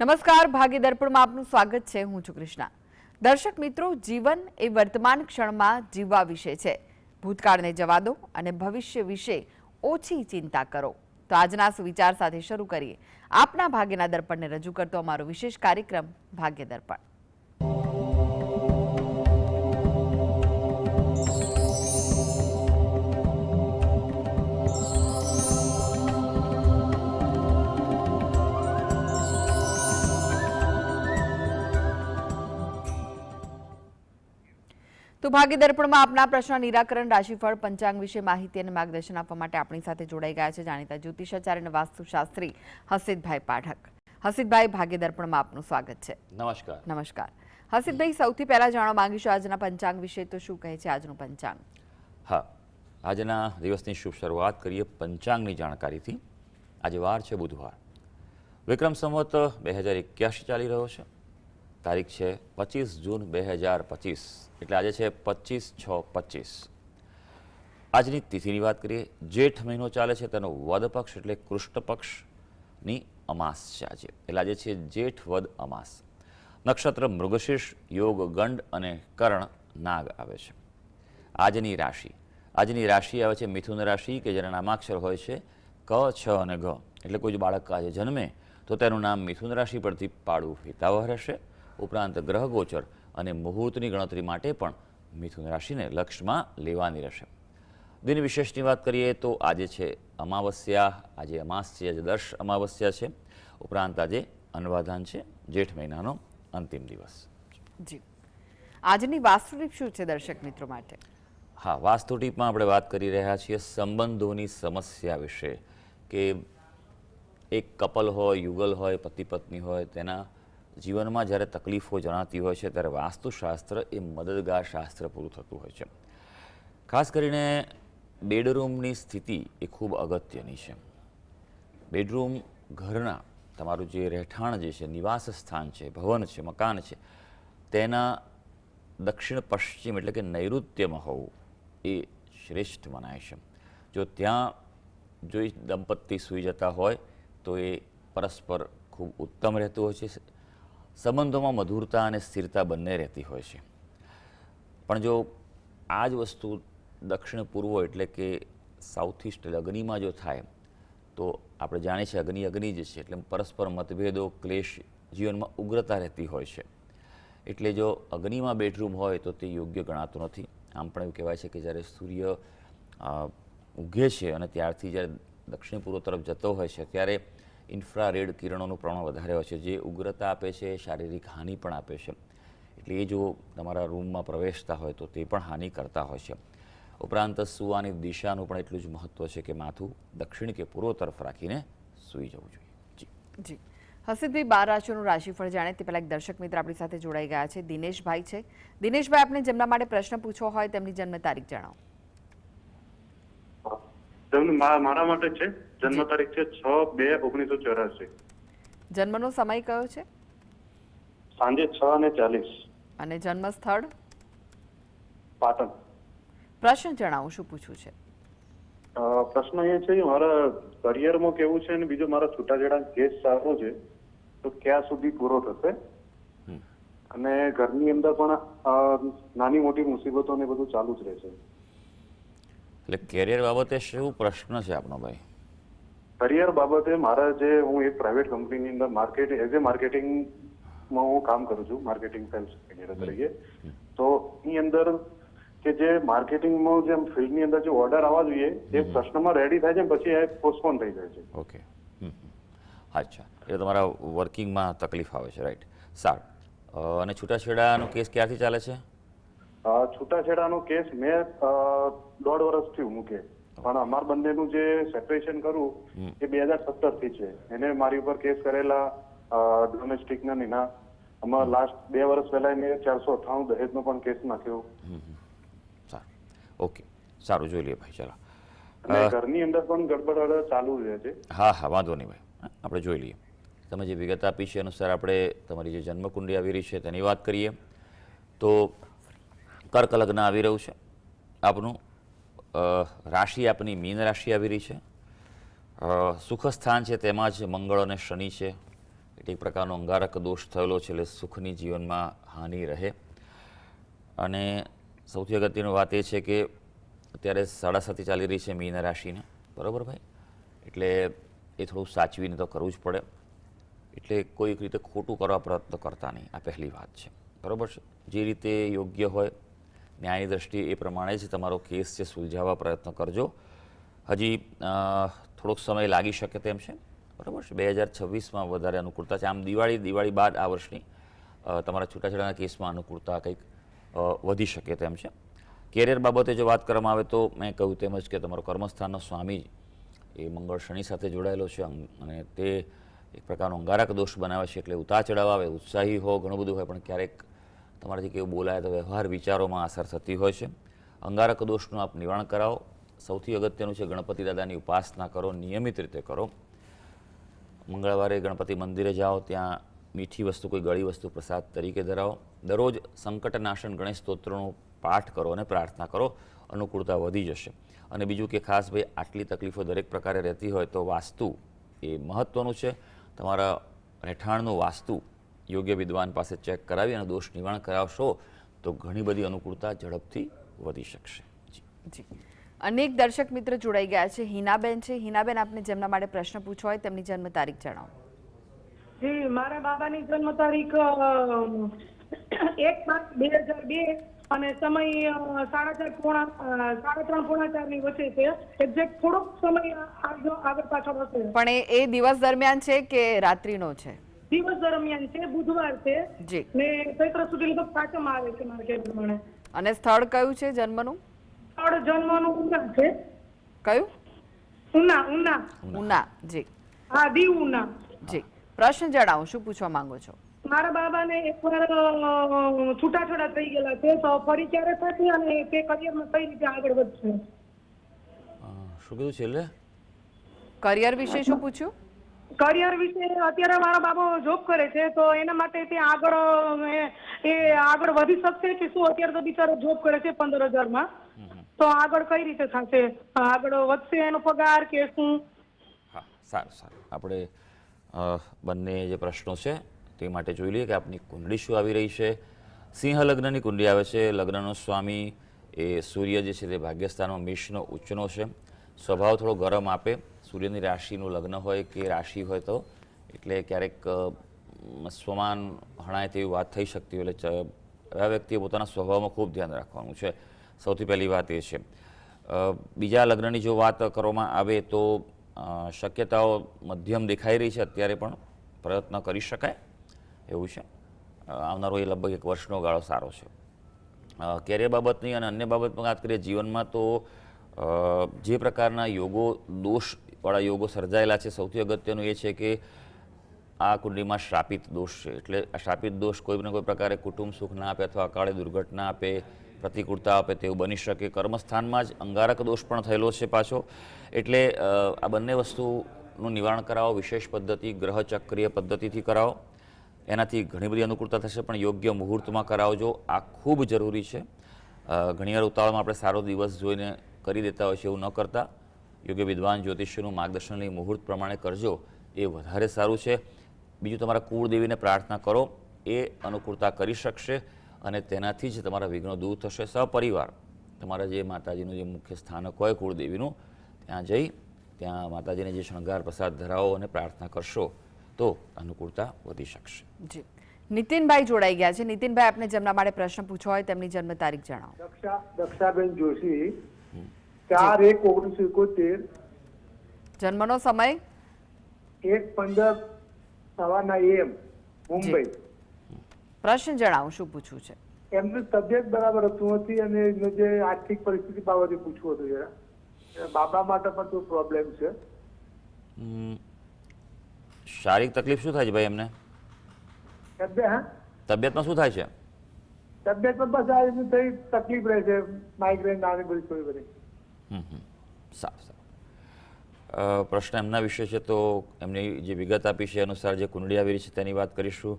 નમસ્કાર, ભાગ્ય દર્પણમાં આપનું સ્વાગત છે. હું છું કૃષ્ણા. દર્શક મિત્રો, જીવન એ વર્તમાન ક્ષણમાં જીવવા વિશે છે. ભૂતકાળને જવા દો અને ભવિષ્ય વિશે ઓછી ચિંતા કરો. તો આજના સુવિચાર સાથે શરૂ કરીએ આપના ભાગ્યના દર્પણને રજૂ કરતો અમારો વિશેષ કાર્યક્રમ ભાગ્ય દર્પણ. તો ભાગ્ય દર્પણમાં આપના પ્રશ્ન નિરાકરણ, રાશિફળ, પંચાંગ વિશે માહિતી અને માર્ગદર્શન આપવા માટે આપણી સાથે જોડાઈ ગયા છે જાણીતા જ્યોતિષાચાર્ય અને વાસ્તુશાસ્ત્રી હસીતભાઈ પાઠક. હસીતભાઈ, ભાગ્ય દર્પણમાં આપનું સ્વાગત છે. નમસ્કાર. નમસ્કાર. હસીતભાઈ, સૌથી પહેલા જાણવા માંગીશું આજના પંચાંગ વિશે. તો શું કહે છે આજનું પંચાંગ? હા, આજના દિવસની શુભ શરૂઆત કરીએ પંચાંગની જાણકારીથી. આજે વાર છે બુધવાર, વિક્રમ સંવત 2081 ચાલી રહ્યો છે. તારીખ છે 25 જૂન 2025, એટલે આજે છે 25/6/25. આજની તિથિની વાત કરીએ, જેઠ મહિનો ચાલે છે, તેનો વદ પક્ષ એટલે કૃષ્ણ પક્ષની અમાસ છે આજે, એટલે આજે છે જેઠ વદ અમાસ. નક્ષત્ર મૃગશીર્ષ, યોગ ગંડ અને કર્ણ નાગ આવે છે. આજની રાશિ આવે છે મિથુન રાશિ, કે જેના નામાક્ષર હોય છે ક, છ અને ગ. એટલે કોઈ બાળક આજે જન્મે તો તેનું નામ મિથુન રાશિ પરથી પાડવું હિતાવહ રહેશે. ઉપરાંત ગ્રહ ગોચર અને મુહૂર્તની ગણતરી માટે પણ મિથુન રાશિને લક્ષમાં લેવાની રહેશે. દિન વિશેષની વાત કરીએ તો આજે છે અમાવસ્યા, આજે અમાસ છે, આજે દર્શ અમાવસ્યા છે. ઉપરાંત આજે અન્નવાધાન છે, જેઠ મહિનાનો અંતિમ દિવસ. જી, આજની વાસ્તુટીપ શું છે દર્શક મિત્રો માટે? હા, વાસ્તુટીપમાં આપણે વાત કરી રહ્યા છીએ સંબંધોની સમસ્યા વિશે, કે એક કપલ હોય, યુગલ હોય, પતિ પત્ની હોય, તેના જીવનમાં જ્યારે તકલીફો જણાતી હોય છે ત્યારે વાસ્તુશાસ્ત્ર એ મદદગાર શાસ્ત્ર પૂરું થતું હોય છે. ખાસ કરીને બેડરૂમની સ્થિતિ એ ખૂબ અગત્યની છે. બેડરૂમ ઘરના, તમારું જે રહેઠાણ જે છે, નિવાસ સ્થાન છે, ભવન છે, મકાન છે, તેના દક્ષિણ પશ્ચિમ એટલે કે નૈઋત્યમાં હોવું એ શ્રેષ્ઠ મનાય છે. જો ત્યાં જો દંપતી સૂઈ જતા હોય તો એ પરસ્પર ખૂબ ઉત્તમ રહેતું હોય છે. સંબંધોમાં મધુરતા અને સ્થિરતા બંને રહેતી હોય છે. પણ જો આ જ વસ્તુ દક્ષિણ પૂર્વ એટલે કે સાઉથ ઇસ્ટ અગ્નિમાં જો થાય તો આપણે જાણીએ છીએ અગ્નિ જ છે, એટલે પરસ્પર મતભેદો, ક્લેશ, જીવનમાં ઉગ્રતા રહેતી હોય છે. એટલે જો અગ્નિમાં બેડરૂમ હોય તો તે યોગ્ય ગણાતું નથી. આમ પણ એવું કહેવાય છે કે જ્યારે સૂર્ય ઉગે છે અને ત્યારથી જ્યારે દક્ષિણ પૂર્વ તરફ જતો હોય છે ત્યારે ઇન્ફ્રારેડ કિરણોનું પ્રમાણ વધારે હોય છે, જે ઉગ્રતા આપે છે, શારીરિક હાનિ પણ આપે છે. એટલે એ જો તમારા રૂમમાં પ્રવેશતા હોય તો તે પણ હાનિ કરતા હોય છે. ઉપરાંત સૂવાની દિશાનું પણ એટલું જ મહત્વ છે કે માથું દક્ષિણ કે પૂર્વ તરફ રાખીને સૂઈ જવું જોઈએ. જી જી. હસીતભાઈ, 12 રાશિઓનું રાશિફળ જાણે તે પહેલા એક દર્શક મિત્ર આપણી સાથે જોડાઈ ગયા છે. દિનેશભાઈ છે. દિનેશભાઈ, આપને જેમના માટે પ્રશ્ન પૂછવો હોય તેમની જન્મ તારીખ જણાવો. મારા માટે છે, જન્મ તારીખ છે 6/2/1984. જન્મનો સમય કયો છે? સાંજે 6:40. અને જન્મ સ્થળ? પાટણ. પ્રશ્ન જણાવો, શું પૂછવું છે? પ્રશ્ન એ છે કે મારા કરિયરમાં કેવું છે અને બીજો મારા છૂટાછેડા કેસ ચાલુ છે, તો ક્યાં સુધી પૂરો થશે? અને ઘરની અંદર પણ નાની મોટી મુસીબતો ને બધું ચાલુ જ રહેશે. એટલે કેરિયર બાબતે શું પ્રશ્ન છે આપનો ભાઈ? કરિયર બાબતે મારા જે હું એક પ્રાઇવેટ કંપનીની અંદર એઝ એ માર્કેટિંગમાં હું કામ કરું છું, માર્કેટિંગ સેલ્સ એન્જિનિયર તરીકે. તો એની અંદર કે જે માર્કેટિંગમાં જે ફિલ્ડની અંદર જે ઓર્ડર આવવા જોઈએ એ પ્રશ્નમાં રેડી થાય છે પછી એ પોસ્ટપોન થઈ જાય છે. ઓકે, અચ્છા, એટલે તમારા વર્કિંગમાં તકલીફ આવે છે, રાઈટ. સારું. અને છૂટાછેડાનો કેસ ક્યારથી ચાલે છે? છૂટાછેડાનો કેસ મેં 1.5 વર્ષથી મૂકે, પણ અમારા બંનેનું જે સેપરેશન કરું એ 2017 થી છે. એને મારી ઉપર કેસ કરેલા ડોમેસ્ટિક ના નીના. આમાં લાસ્ટ 2 વર્ષ પહેલા મેં 498 દહેજનો પણ કેસ નાખ્યો. સારું, ઓકે, સારું, જોઈ લઈએ ભાઈ. ચાલો, અને ઘરની અંદર પણ ગડબડ ચાલુ રહે છે. હા હા, વાંધો નહીં ભાઈ, આપણે જોઈ લઈએ. તમે જે વિગત આપી છે અનુસાર આપણે તમારી જે જન્મકુંડળી આવી રહી છે તેની વાત કરીએ તો કર્ક લગ્ન આવી રહ્યું છે આપનું. રાશિ આપની મીન રાશિ આવી રહી છે. સુખ સ્થાન છે તેમાં જ મંગળ અને શનિ છે. એટલે એક પ્રકારનો અંગારક દોષ થયેલો છે, એટલે સુખની જીવનમાં હાનિ રહે. અને સૌથી અગત્યની વાત એ છે કે અત્યારે 7.5 ચાલી રહી છે મીન રાશિને, બરાબર ભાઈ? એટલે એ થોડું સાચવીને તો કરવું જ પડે. એટલે કોઈક રીતે ખોટું કરવા પ્રયત્ન કરતા નહીં, આ પહેલી વાત છે, બરાબર છે? જે રીતે યોગ્ય હોય ન્યાયની દ્રષ્ટિએ એ પ્રમાણે જ તમારો કેસ છે સુલઝાવવા પ્રયત્ન કરજો. હજી થોડોક સમય લાગી શકે તેમ છે, બરાબર છે? 2026માં વધારે અનુકૂળતા છે. આમ દિવાળી બાદ આ વર્ષની તમારા છૂટાછેડાના કેસમાં અનુકૂળતા કંઈક વધી શકે તેમ છે. કેરિયર બાબતે જો વાત કરવામાં આવે તો મેં કહ્યું તેમજ કે તમારો કર્મસ્થાનનો સ્વામી એ મંગળ શનિ સાથે જોડાયેલો છે અને તે એક પ્રકારનો અંગારક દોષ બનાવે છે. એટલે ઉતાર ચઢાવ આવે, ઉત્સાહી હો, ઘણું બધું હોય, પણ ક્યારેક તમારાથી કેવું બોલાય તો વ્યવહાર વિચારોમાં અસર થતી હોય છે. અંગારક દોષનું આપ નિવારણ કરાવો. સૌથી અગત્યનું છે ગણપતિ દાદાની ઉપાસના કરો, નિયમિત રીતે કરો. મંગળવારે ગણપતિ મંદિરે જાઓ, ત્યાં મીઠી વસ્તુ, કોઈ ગળી વસ્તુ પ્રસાદ તરીકે ધરાવો. દરરોજ સંકટનાશન ગણેશ સ્તોત્રનો પાઠ કરો અને પ્રાર્થના કરો, અનુકૂળતા વધી જશે. અને બીજું કે ખાસ ભાઈ, આટલી તકલીફો દરેક પ્રકારે રહેતી હોય તો વાસ્તુ એ મહત્ત્વનું છે. તમારા રહેઠાણનું વાસ્તુ યોગ્ય વિદ્વાન પાસે ચેક કરાવી અને દોષ નિવારણ કરાવશો તો ઘણી બધી અનુકૂળતા ઝડપથી વધી શકશે. જી, અનેક દર્શક મિત્ર જોડાઈ ગયા છે. હિનાબેન છે. હિનાબેન, આપને જેમના માટે પ્રશ્ન પૂછવો હોય તેમની જન્મ તારીખ જણાવો. જી, મારા બાબાની જન્મ તારીખ 1/5/2002 અને સમય 3:30 ની વચ્ચે છે. એક્ઝેક્ટ થોડોક સમય આગળ પાછળ હશે. પણ એ દિવસ દરમિયાન છે કે રાત્રિનો છે? દિવસ દરમિયાન છે, બુધવાર છે. જી. ને ચૈત્ર સુધી લગભગ પાછળ આવે છે મારા કહેવા પ્રમાણે. અને સ્થળ કયું છે જન્મનું? સ્થળ જન્મનું ઉના છે. કયું? ઉના. ઉના. જી. હા, દીવ ઉના. જી, પ્રશ્ન જણાવો, શું પૂછવા માંગો છો? મારા બાબાને એકવાર છૂટાછેડા થઈ ગયેલા છે, તો ફરી ક્યારે થશે અને તે કરિયરમાં કઈ રીતે આગળ વધશે? શું કીધું છેલ્લે? કરિયર વિશે શું પૂછ્યું? કરિયર વિશે અત્યારે મારો બાબો જોબ કરે છે, તો એના માટે તે આગળ વધી શકશે કે શું? અત્યારે તો બિચારો જોબ કરે છે 15,000 તો આગળ કઈ રીતે થશે? આગળ વધશે એનો પગાર કે શું? હા, સારું. આપણે બંને જે પ્રશ્નો છે તે માટે જોઈ લઈએ કે આપની કુંડળી શું આવી રહી છે. સિંહ લગ્નની કુંડળી આવે છે. લગ્નનો સ્વામી એ સૂર્ય જે છે તે ભાગ્યસ્થાનમાં મેષનો ઉચ્ચનો છે. સ્વભાવ થોડો ગરમ આપે. સૂર્યની રાશિનું લગ્ન હોય કે રાશિ હોય તો એટલે ક્યારેક સ્વમાન હણાય તેવી વાત થઈ શકતી હોય. એટલે આ વ્યક્તિએ પોતાના સ્વભાવમાં ખૂબ ધ્યાન રાખવાનું છે. સૌથી પહેલી વાત એ છે. બીજા લગ્નની જો વાત કરવામાં આવે તો શક્યતાઓ મધ્યમ દેખાઈ રહી છે. અત્યારે પણ પ્રયત્ન કરી શકાય એવું છે. આવનારો એ લગભગ 1 વર્ષનો ગાળો સારો છે. કેરિયર બાબતની અને અન્ય બાબતમાં વાત કરીએ જીવનમાં તો જે પ્રકારના યોગો દોષવાળા યોગો સર્જાયેલા છે, સૌથી અગત્યનું એ છે કે આ કુંડળીમાં શ્રાપિત દોષ છે. એટલે આ શ્રાપિત દોષ કોઈને કોઈ પ્રકારે કુટુંબ સુખ ના આપે અથવા અકાળે દુર્ઘટના આપે, પ્રતિકૂળતા આપે તેવું બની શકે. કર્મસ્થાનમાં જ અંગારક દોષ પણ થયેલો છે પાછો. એટલે આ બંને વસ્તુનું નિવારણ કરાવો. વિશેષ પદ્ધતિ ગ્રહ ચક્રીય પદ્ધતિથી કરાવો. એનાથી ઘણી બધી અનુકૂળતા થશે, પણ યોગ્ય મુહૂર્તમાં કરાવજો. આ ખૂબ જરૂરી છે. ઘણીવાર ઉતાવળમાં આપણે સારો દિવસ જોઈને કરી દેતા હોય છે, એવું ન કરતા યોગ્ય વિદ્વાન જ્યોતિષ્યનું માર્ગદર્શન લઈ મુહૂર્ત પ્રમાણે કરજો, એ વધારે સારું છે. બીજું, તમારા કુળદેવીને પ્રાર્થના કરો, એ અનુકૂળતા કરી શકશે અને તેનાથી જ તમારા વિઘ્નો દૂર થશે. સપરિવાર તમારા જે માતાજીનું જે મુખ્ય સ્થાનક હોય કુળદેવીનું, ત્યાં જઈ ત્યાં માતાજીને જે શણગાર પ્રસાદ ધરાવો અને પ્રાર્થના કરશો તો અનુકૂળતા વધી શકશે. જી, નીતિનભાઈ જોડાઈ ગયા છે. નીતિનભાઈ, આપને જેમના માટે પ્રશ્ન પૂછવો હોય તેમની જન્મ તારીખ જણાવો. દક્ષાબેન જોશી, 4/1/1971. જન્મનો સમય? 1:15 સવારના AM, મુંબઈ. પ્રશ્ન જણાવો, શું પૂછવું છે? એમની તબિયત બરાબર નથી અને એમને જે આર્થિક પરિસ્થિતિ બાબતે પૂછવું હતું જરા. બાબા માટે પણ તો પ્રોબ્લેમ છે. શારીરિક તકલીફ શું થાય છે ભાઈ એમને? તબિયતમાં શું થાય છે? તબિયતમાં બસ આ રીતની થઈ તકલીફ રહે છે, માઇગ્રેન નાની બધી થોડી બધી. સારું. પ્રશ્ન એમના વિશે છે તો એમની જે વિગત આપી છે અનુસાર જે કુંડળી આવી રહી છે તેની વાત કરીશું.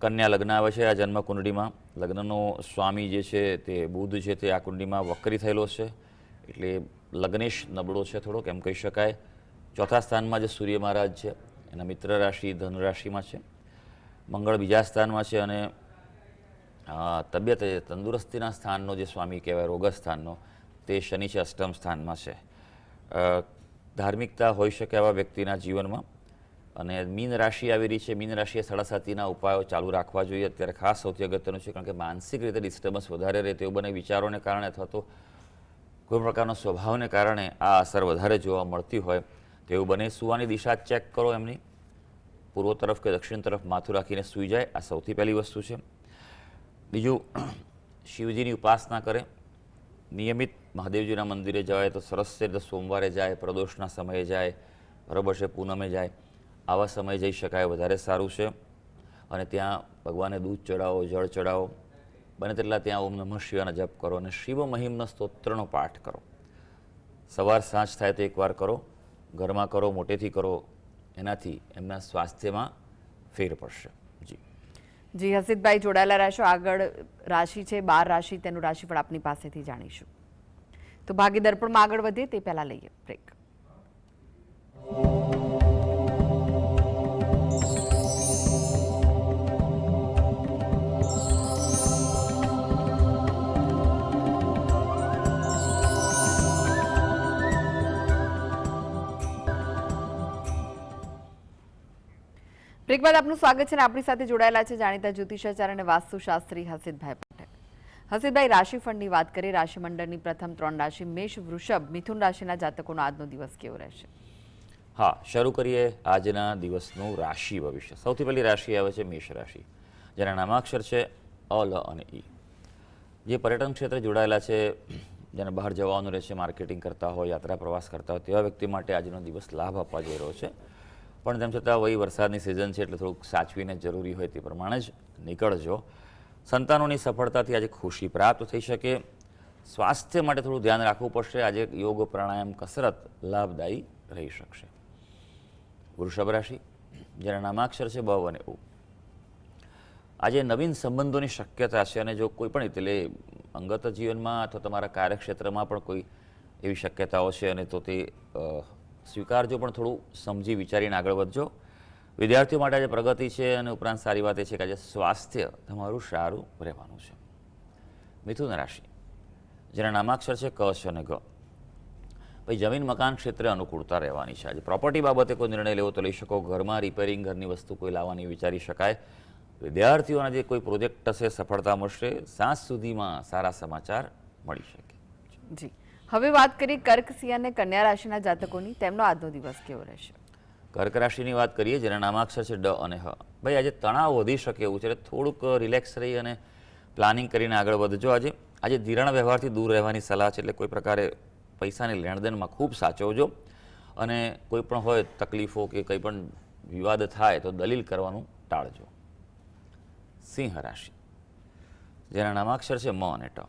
કન્યા લગ્ન આવે છે આ જન્મ કુંડળીમાં. લગ્નનો સ્વામી જે છે તે બુધ છે તે આ કુંડળીમાં વક્રી થયેલો છે, એટલે લગ્નેશ નબળો છે થોડોક એમ કહી શકાય. ચોથા સ્થાનમાં જે સૂર્ય મહારાજ છે એના મિત્ર રાશિ ધનુ રાશિમાં છે, મંગળ બીજા સ્થાનમાં છે અને તબિયત તંદુરસ્તીના સ્થાનનો જે સ્વામી કહેવાય રોગ સ્થાનનો તે શનિ છે અષ્ટમ સ્થાનમાં છે. ધાર્મિકતા હોઈ શકે આવા વ્યક્તિના જીવનમાં. અને મીન રાશિ આવી રહી છે, મીન રાશિએ સાડાસાતીના ઉપાયો ચાલુ રાખવા જોઈએ અત્યારે. ખાસ સૌથી અગત્યનું છે કારણ કે માનસિક રીતે ડિસ્ટર્બન્સ વધારે રહે તેવું બને વિચારોને કારણે અથવા તો કોઈ પ્રકારનો સ્વભાવને કારણે આ અસર વધારે જોવા મળતી હોય તેવું બને. સૂવાની દિશા ચેક કરો એમની, પૂર્વ તરફ કે દક્ષિણ તરફ માથું રાખીને સૂઈ જાય, આ સૌથી પહેલી વસ્તુ છે. બીજું, શિવજીની ઉપાસના કરે, નિયમિત મહાદેવજીના મંદિરે જવાય તો સરસ છે. તો સોમવારે જાય, પ્રદોષના સમયે જાય, બરાબર છે, પૂનમે જાય, આવા સમયે જઈ શકાય, વધારે સારું છે. અને ત્યાં ભગવાનને દૂધ ચડાવો, જળ ચડાવો, બને તેટલા ત્યાં ઓમ નમઃ શિવાયનો જપ કરો અને શિવ મહિમના સ્તોત્રનો પાઠ કરો. સવાર સાંજ થાય તો એકવાર કરો, ઘરમાં કરો, મોટેથી કરો, એનાથી એમના સ્વાસ્થ્યમાં ફેર પડશે. જી હસીતભાઈ જોડાયેલા રહેશો. આગળ રાશિ છે 12 રાશિ, તેનું રાશિફળ આપની પાસેથી જાણીશું. તો ભાગ્ય દર્પણમાં આગળ વધીએ તે પહેલા લઈએ બ્રેક. બ્રેક બાદ આપનું સ્વાગત છે અને આપણી સાથે જોડાયેલા છે જાણીતા જ્યોતિષાચાર્ય અને વાસ્તુશાસ્ત્રી હસીતભાઈ પટેલ. હસીતભાઈ, રાશિફળની વાત કરીએ. રાશિમંડળની પ્રથમ 3 રાશિ મેષ, વૃષભ, મિથુન રાશિના જાતકોનો આજનો દિવસ કેવો રહેશે? હા, શરૂ કરીએ આજના દિવસનું રાશિ ભવિષ્ય. સૌથી પહેલી રાશિ આવે છે મેષ રાશિ, જેના નામાક્ષર છે અ, લ અને ઈ. જે પર્યટન ક્ષેત્રે જોડાયેલા છે, જેને બહાર જવાનું રહે છે, માર્કેટિંગ કરતા હોય, યાત્રા પ્રવાસ કરતા હોય, તેવા વ્યક્તિ માટે આજનો દિવસ લાભ આપવા જઈ રહ્યો છે. પણ તેમ છતાં વહી વરસાદની સિઝન છે એટલે થોડુંક સાચવીને જરૂરી હોય તે પ્રમાણે જ નીકળજો. સંતાનોની સફળતાથી આજે ખુશી પ્રાપ્ત થઈ શકે. સ્વાસ્થ્ય માટે થોડું ધ્યાન રાખવું પડશે. આજે યોગ, પ્રાણાયામ, કસરત લાભદાયી રહી શકશે. વૃષભ રાશિ, જેના નામાક્ષર છે બ અને ઉ. આજે નવીન સંબંધોની શક્યતા છે અને જો કોઈ પણ એટલે અંગત જીવનમાં અથવા તમારા કાર્યક્ષેત્રમાં પણ કોઈ એવી શક્યતાઓ છે અને તો તે સ્વીકારજો, પણ થોડું સમજી વિચારીને આગળ વધજો. વિદ્યાર્થીઓ માટે આજે પ્રગતિ છે અને ઉપરાંત સારી વાત એ છે કે આજે સ્વાસ્થ્ય તમારું સારું રહેવાનું છે. મિથુન રાશિ, જેના નામાક્ષર છે ક અને ગ. ભાઈ, જમીન મકાન ક્ષેત્રે અનુકૂળતા રહેવાની છે. આજે પ્રોપર્ટી બાબતે કોઈ નિર્ણય લેવો તો લઈ શકો. ઘરમાં રિપેરિંગ, ઘરની વસ્તુ કોઈ લાવવાની વિચારી શકાય. વિદ્યાર્થીઓના જે કોઈ પ્રોજેક્ટ હશે સફળતા મળશે. સાંજ સુધીમાં સારા સમાચાર મળી શકે. જી, હવે વાત કરીએ કર્ક, સિંહ અને કન્યા રાશિના જાતકોની. તેમનો આજનો દિવસ કેવો રહેશે? કર્ક રાશિની વાત કરીએ, જેના નામાક્ષર છે ડ અને હ. ભાઈ, આજે તણાવ વધી શકે એવું છે, એટલે થોડુંક રિલેક્સ રહી અને પ્લાનિંગ કરીને આગળ વધજો. આજે ધિરાણ વ્યવહારથી દૂર રહેવાની સલાહ છે, એટલે કોઈ પ્રકારે પૈસાની લેણદેનમાં ખૂબ સાચવજો અને કોઈ પણ હોય તકલીફો કે કંઈ પણ વિવાદ થાય તો દલીલ કરવાનું ટાળજો. સિંહ રાશિ, જેના નામાક્ષર છે મ અને ટ.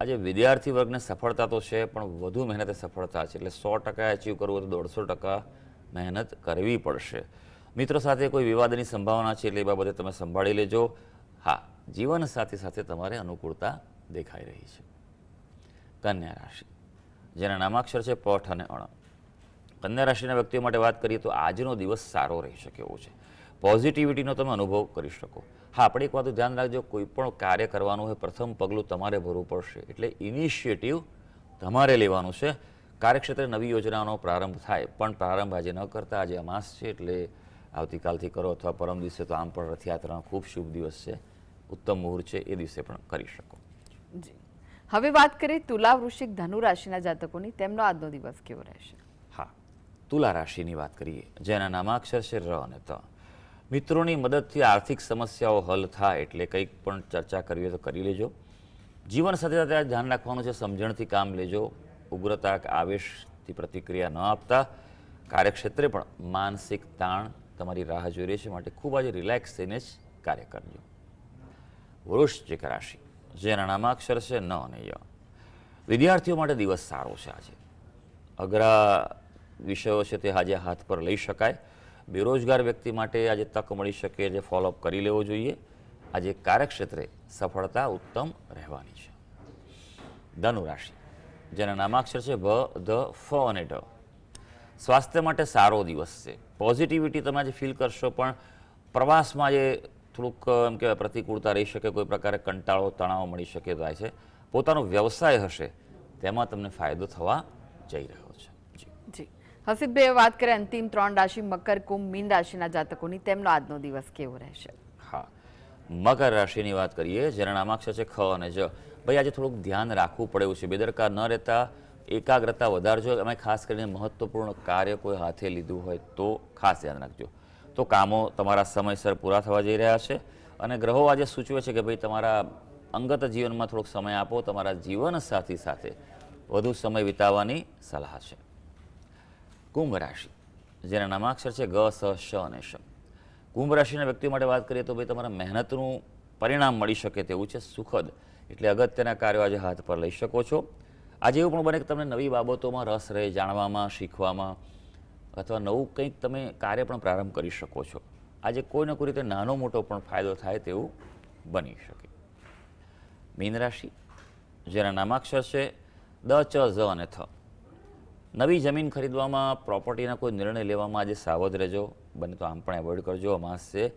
આજે વિદ્યાર્થી વર્ગને સફળતા તો છે, પણ વધુ મહેનતે સફળતા છે, એટલે 100% એચીવ કરવું હોય તો 150% મહેનત કરવી પડશે. મિત્રો સાથે કોઈ વિવાદની સંભાવના છે, એટલે એ બાબતે તમે સંભાળી લેજો. હા, જીવન સાથે તમારે અનુકૂળતા દેખાઈ રહી છે. કન્યા રાશિ, જેના નામાક્ષર છે પઠ અને અણ. કન્યા રાશિના વ્યક્તિઓ માટે વાત કરીએ તો આજનો દિવસ સારો રહી શકે એવો છે. પોઝિટિવિટીનો તમે અનુભવ કરી શકો. હા, આપણે એક વાત ધ્યાન રાખજો, કોઈ પણ કાર્ય કરવાનું હોય પ્રથમ પગલું તમારે ભરવું પડશે, એટલે ઇનિશિયેટિવ તમારે લેવાનું છે. કાર્યક્ષેત્રે નવી યોજનાનો પ્રારંભ થાય, પણ પ્રારંભ આજે ન કરતા. આજે અમાસ છે એટલે આવતીકાલથી કરો અથવા પરમ દિવસે, તો આમ પણ રથયાત્રાનો ખૂબ શુભ દિવસ છે, ઉત્તમ મુહૂર્ત છે, એ દિવસે પણ કરી શકો. જી, હવે વાત કરીએ તુલા, વૃશ્ચિક, ધનુ રાશિના જાતકોની. તેમનો આજનો દિવસ કેવો રહેશે? હા, તુલા રાશિની વાત કરીએ, જેના નામાક્ષર છે ર અને ત. મિત્રોની મદદથી આર્થિક સમસ્યાઓ હલ થાય, એટલે કંઈક પણ ચર્ચા કરવી હોય તો કરી લેજો. જીવન સાથે ધ્યાન રાખવાનું છે, સમજણથી કામ લેજો. ઉગ્રતા કે આવેશથી પ્રતિક્રિયા ન આપતા. કાર્યક્ષેત્રે પણ માનસિક તાણ તમારી રાહ જોઈ રહી છે, માટે ખૂબ આજે રિલેક્સ થઈને જ કાર્ય કરજો. વૃશ્ચિક રાશિ, જેના નામાક્ષર છે ન અને ય. વિદ્યાર્થીઓ માટે દિવસ સારો છે. આજે અઘરા વિષયો છે તે આજે હાથ પર લઈ શકાય. બેરોજગાર વ્યક્તિ માટે આજે તક મળી શકે, જે ફોલોઅપ કરી લેવો જોઈએ. આજે કાર્યક્ષેત્રે સફળતા ઉત્તમ રહેવાની છે. ધનુ રાશિ, જેના નામાક્ષર છે ભ, ધ, ફ અને ઢ. સ્વાસ્થ્ય માટે સારો દિવસ છે. પોઝિટિવિટી તમે આજે ફીલ કરશો, પણ પ્રવાસમાં આજે થોડુંક એમ કહેવાય પ્રતિકૂળતા રહી શકે, કોઈ પ્રકારે કંટાળો તણાવ મળી શકે થાય છે. પોતાનો વ્યવસાય હશે તેમાં તમને ફાયદો થવા જઈ રહ્યો છે. જી હસીબભાઈએ વાત કરીએ અંતિમ 3 રાશિ મકર, કુંભ, મીન રાશિના જાતકોની, તેમનો આજનો દિવસ કેવો રહેશે? હા, મકર રાશિની વાત કરીએ, જેના નામાક્ષર છે ખ અને જ. ભાઈ આજે થોડુંક ધ્યાન રાખવું પડે એવું છે. બેદરકાર ન રહેતા એકાગ્રતા વધારજો. એમાં ખાસ કરીને મહત્વપૂર્ણ કાર્ય કોઈ હાથે લીધું હોય તો ખાસ ધ્યાન રાખજો. તો કામો તમારા સમયસર પૂરા થવા જઈ રહ્યા છે. અને ગ્રહો આજે સૂચવે છે કે ભાઈ તમારા અંગત જીવનમાં થોડોક સમય આપો. તમારા જીવનસાથી સાથે વધુ સમય વિતાવવાની સલાહ છે. કુંભ રાશિ, જેના નામાક્ષર છે ગ, સ, શ અને શ. કુંભ રાશિના વ્યક્તિઓ માટે વાત કરીએ તો ભાઈ તમારા મહેનતનું પરિણામ મળી શકે તેવું છે, સુખદ. એટલે અગત્યના કાર્યો આજે હાથ પર લઈ શકો છો. આજે એવું પણ બને કે તમને નવી બાબતોમાં રસ રહે, જાણવામાં, શીખવામાં, અથવા નવું કંઈક તમે કાર્ય પણ પ્રારંભ કરી શકો છો. આજે કોઈને કોઈ રીતે નાનો મોટો પણ ફાયદો થાય તેવું બની શકે. મીન રાશિ, જેના નામાક્ષર છે દ, ચ, ઝ અને થ. નવી જમીન ખરીદવામાં, પ્રોપર્ટીના કોઈ નિર્ણય લેવામાં આજે સાવધ રહેજો. બને તો આમ પણ એવોઇડ કરજો. અમાસ છે,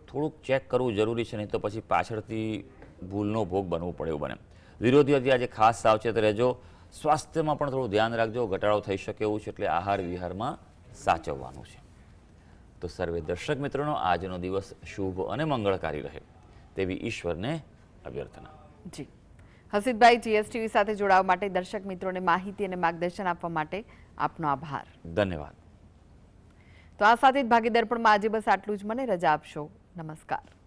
થોડુંક ચેક કરવું જરૂરી છે, નહીં તો પછી પાછળથી ભૂલનો ભોગ બનવું પડે એવું બને. વિરોધીઓથી આજે ખાસ સાવચેત રહેજો. સ્વાસ્થ્યમાં પણ થોડું ધ્યાન રાખજો. ઘટાડો થઈ શકે એવું છે, એટલે આહાર વિહારમાં સાચવવાનું છે. તો સર્વે દર્શક મિત્રોનો આજનો દિવસ શુભ અને મંગળકારી રહે તેવી ઈશ્વરને અભ્યર્થના. જી હસીબભાઈ, જીએસટીવી સાથે જોડાવા માટે, દર્શક મિત્રોને માહિતી અને માર્ગદર્શન આપવા માટે આપનો આભાર. ધન્યવાદ. તો આ સાથે જ ભાગીદાર પણ આજે બસ આટલું જ. મને રજા આપશો. નમસ્કાર.